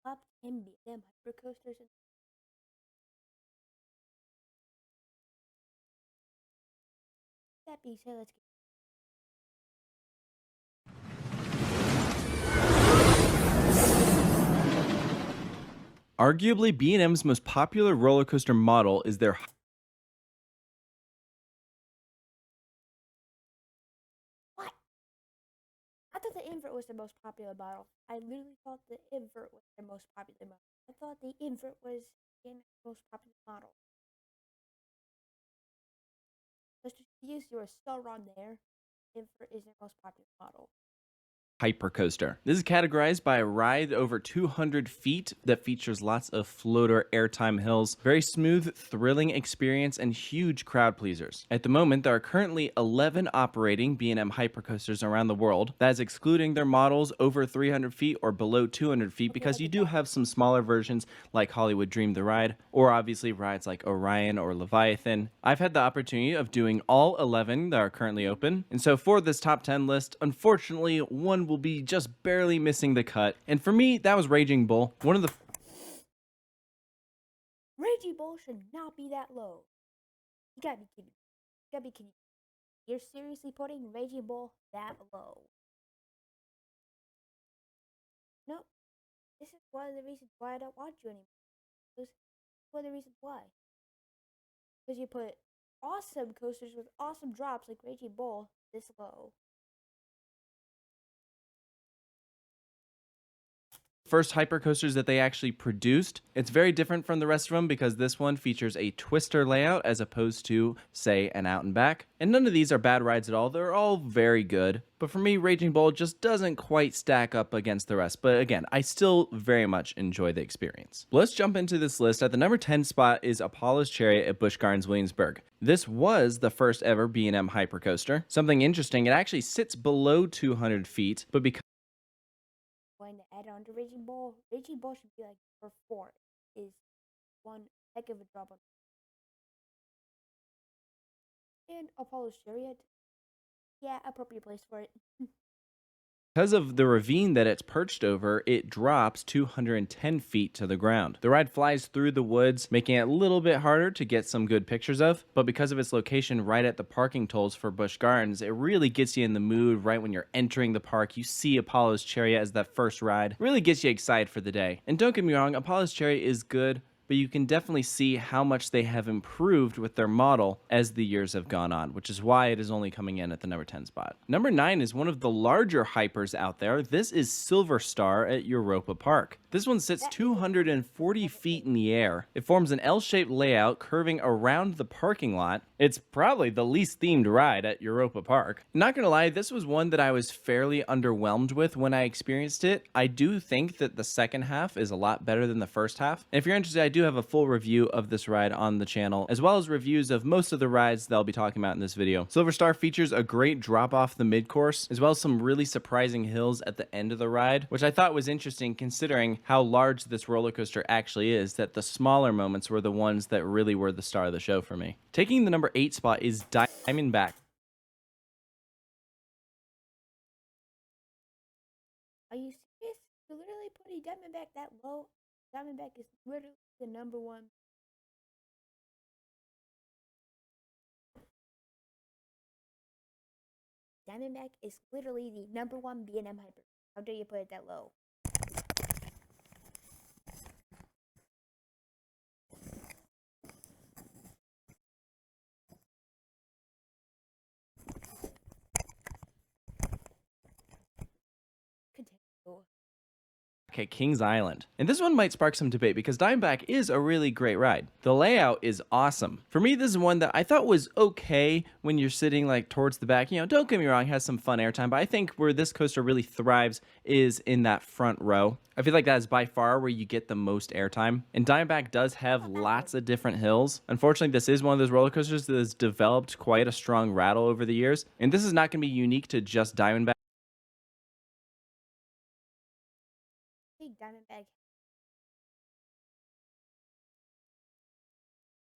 top 10 BM hypercoasters. That being said, let's get. Arguably, B&M's most popular roller coaster model is their What? I thought the invert was the most popular model. I literally thought the invert was the most popular model. I thought the invert was the most popular model. Just to use you are so wrong there. Invert is the most popular model. hypercoaster. This is categorized by a ride over 200 feet that features lots of floater airtime hills, very smooth, thrilling experience, and huge crowd pleasers. At the moment, there are currently 11 operating B&M hypercoasters around the world. That is excluding their models over 300 feet or below 200 feet because you do have some smaller versions like Hollywood Dream the Ride, or obviously rides like Orion or Leviathan. I've had the opportunity of doing all 11 that are currently open, and so for this top 10 list, unfortunately, one will be just barely missing the cut. And for me, that was Raging Bull. One of the Raging Bull should not be that low. You gotta be kidding. You gotta be kidding. You're seriously putting Raging Bull that low? No, this is one of the reasons why I don't want you anymore. This is one of the reasons why. Because you put awesome coasters with awesome drops like Raging Bull this low. first hypercoasters that they actually produced. It's very different from the rest of them because this one features a twister layout as opposed to, say, an out and back. And none of these are bad rides at all. They're all very good. But for me, Raging Bull just doesn't quite stack up against the rest. But again, I still very much enjoy the experience. Let's jump into this list. At the number 10 spot is Apollo's Chariot at Busch Gardens Williamsburg. This was the first ever B&M hypercoaster. Something interesting, it actually sits below 200 feet, but because Going to add on to Raging Bull should be like for 4. Is one heck of a drop on. And Apollo's Chariot, yeah, appropriate place for it. of the ravine that it's perched over, it drops 210 feet to the ground. The ride flies through the woods, making it a little bit harder to get some good pictures of, but because of its location right at the parking tolls for Busch Gardens, it really gets you in the mood right when you're entering the park. You see Apollo's Chariot as that first ride. Really gets you excited for the day. And don't get me wrong, Apollo's Chariot is good, but you can definitely see how much they have improved with their model as the years have gone on, which is why it is only coming in at the number 10 spot. Number 9 is one of the larger hypers out there. This is Silver Star at Europa Park. This one sits 240 feet in the air. It forms an L-shaped layout curving around the parking lot. It's probably the least themed ride at Europa Park. Not gonna lie, this was one that I was fairly underwhelmed with when I experienced it. I do think that the second half is a lot better than the first half. And if you're interested, I do have a full review of this ride on the channel, as well as reviews of most of the rides that I'll be talking about in this video. Silver Star features a great drop off the mid-course, as well as some really surprising hills at the end of the ride, which I thought was interesting considering how large this roller coaster actually is, that the smaller moments were the ones that really were the star of the show for me. Taking the number 8 spot is Diamondback. Are you serious? You're literally putting Diamondback that low? Diamondback is literally the number one. Diamondback is literally the number one B&M hyper. How dare you put it that low? Continue. At Kings Island. And this one might spark some debate because Diamondback is a really great ride. The layout is awesome. For me, this is one that I thought was okay when you're sitting like towards the back. You know, don't get me wrong, it has some fun airtime, but I think where this coaster really thrives is in that front row. I feel like that is by far where you get the most airtime. And Diamondback does have lots of different hills. Unfortunately, this is one of those roller coasters that has developed quite a strong rattle over the years. And this is not going to be unique to just Diamondback. I think Diamondback.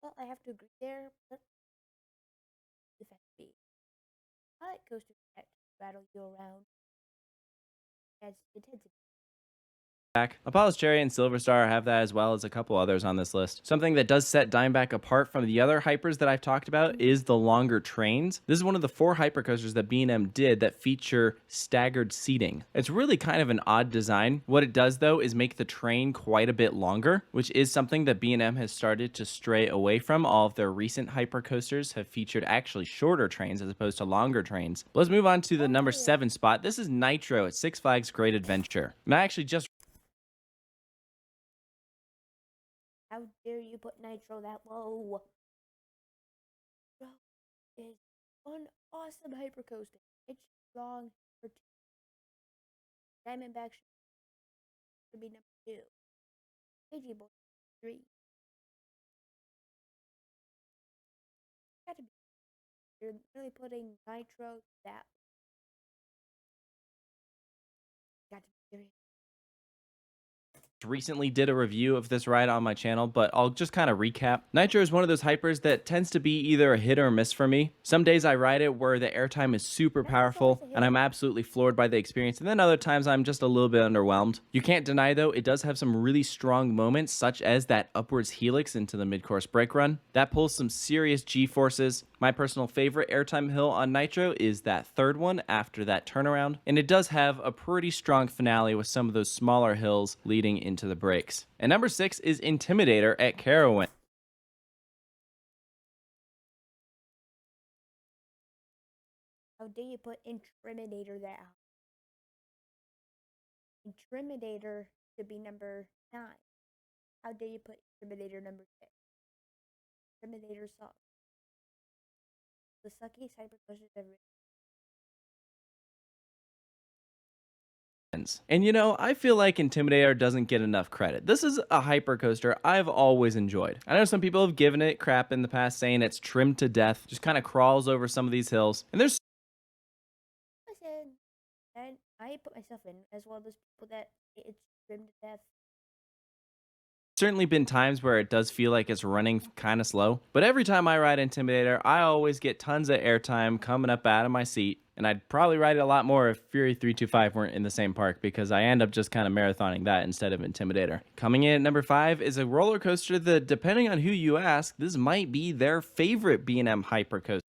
Well, I have to agree there, but defend me. I like coasters that rattle you around. Adds intensity. Apollo's Cherry and Silver Star have that, as well as a couple others on this list. Something that does set Diamondback apart from the other hypers that I've talked about is the longer trains. This is one of the 4 hypercoasters that B&M did that feature staggered seating. It's really kind of an odd design. What it does though is make the train quite a bit longer, which is something that B&M has started to stray away from. All of their recent hypercoasters have featured actually shorter trains as opposed to longer trains. Let's move on to the number 7 spot. This is Nitro at Six Flags Great Adventure. And I actually just How dare you put Nitro that low? Nitro is an awesome hypercoaster. It's long for Diamondback should be number 2. KG Bolt 3. Got to be. You're really putting Nitro that. Got to be serious. recently did a review of this ride on my channel, but I'll just kind of recap. Nitro is one of those hypers that tends to be either a hit or a miss for me. Some days I ride it where the airtime is super powerful and I'm absolutely floored by the experience, and then other times I'm just a little bit underwhelmed. You can't deny though, it does have some really strong moments, such as that upwards helix into the mid-course brake run. That pulls some serious G-forces. My personal favorite airtime hill on Nitro is that third one after that turnaround, and it does have a pretty strong finale with some of those smaller hills leading into the breaks. And number 6 is Intimidator at Carowin. How dare you put Intimidator there? Intimidator should be number 9. How dare you put Intimidator number 6? Intimidator sucks. The suckiest hypercoasters ever. And you know, I feel like Intimidator doesn't get enough credit. This is a hypercoaster I've always enjoyed. I know some people have given it crap in the past, saying it's trimmed to death, just kind of crawls over some of these hills. And there's Listen, and I put myself in as well as people that it's trimmed to death. certainly been times where it does feel like it's running kind of slow, but every time I ride Intimidator, I always get tons of airtime coming up out of my seat. And I'd probably ride it a lot more if Fury 325 weren't in the same park, because I end up just kind of marathoning that instead of Intimidator. Coming in at number 5 is a roller coaster that, depending on who you ask, this might be their favorite B&M hypercoaster.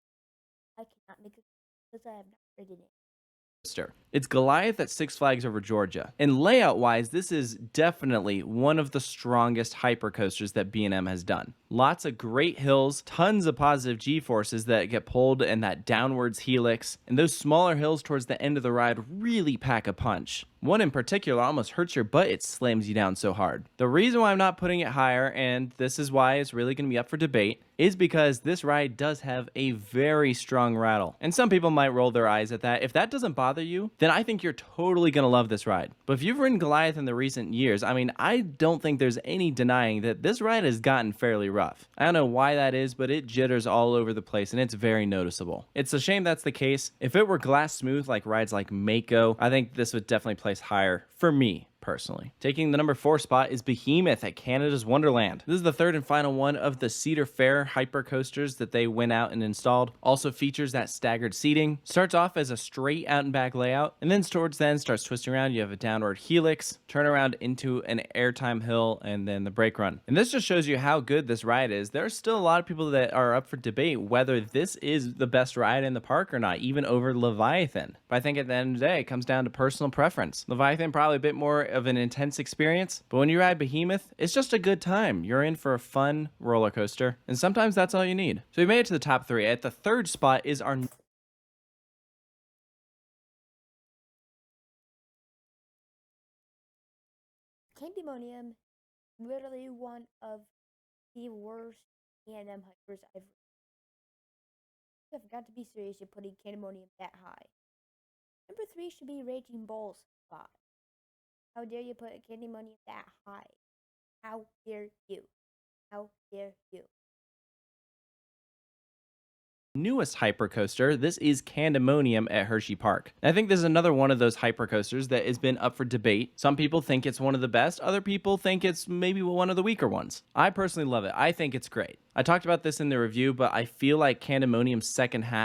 I cannot make it because I have not ridden it. It's Goliath at Six Flags Over Georgia. And layout wise, this is definitely one of the strongest hypercoasters that B&M has done. Lots of great hills, tons of positive G-forces that get pulled, and that downwards helix. And those smaller hills towards the end of the ride really pack a punch. One in particular almost hurts your butt, it slams you down so hard. The reason why I'm not putting it higher, and this is why it's really going to be up for debate, is because this ride does have a very strong rattle. And some people might roll their eyes at that. If that doesn't bother you, then I think you're totally going to love this ride. But if you've ridden Goliath in the recent years, I mean, I don't think there's any denying that this ride has gotten fairly rough. I don't know why that is, but it jitters all over the place and it's very noticeable. It's a shame that's the case. If it were glass smooth like rides like Mako, I think this would definitely place higher for me personally. Taking the number 4 spot is Behemoth at Canada's Wonderland. This is the third and final one of the Cedar Fair hypercoasters that they went out and installed. Also features that staggered seating. Starts off as a straight out and back layout, and then towards the end starts twisting around. You have a downward helix, turn around into an airtime hill, and then the brake run. And this just shows you how good this ride is. There are still a lot of people that are up for debate whether this is the best ride in the park or not, even over Leviathan. But I think at the end of the day, it comes down to personal preference. Leviathan probably a bit more of an intense experience, but when you ride Behemoth, it's just a good time. You're in for a fun roller coaster, and sometimes that's all you need. So we made it to the top 3. At the third spot is our Candymonium, literally one of the worst A&M hypers I've ridden. You have got to be serious, you're putting Candymonium that high. Number 3 should be Raging Bull's spot. How dare you put a Candymonium that high? How dare you? How dare you? newest hypercoaster. This is Candymonium at Hershey Park. I think this is another one of those hypercoasters that has been up for debate. Some people think it's one of the best. Other people think it's maybe one of the weaker ones. I personally love it. I think it's great. I talked about this in the review, but I feel like Candymonium's second half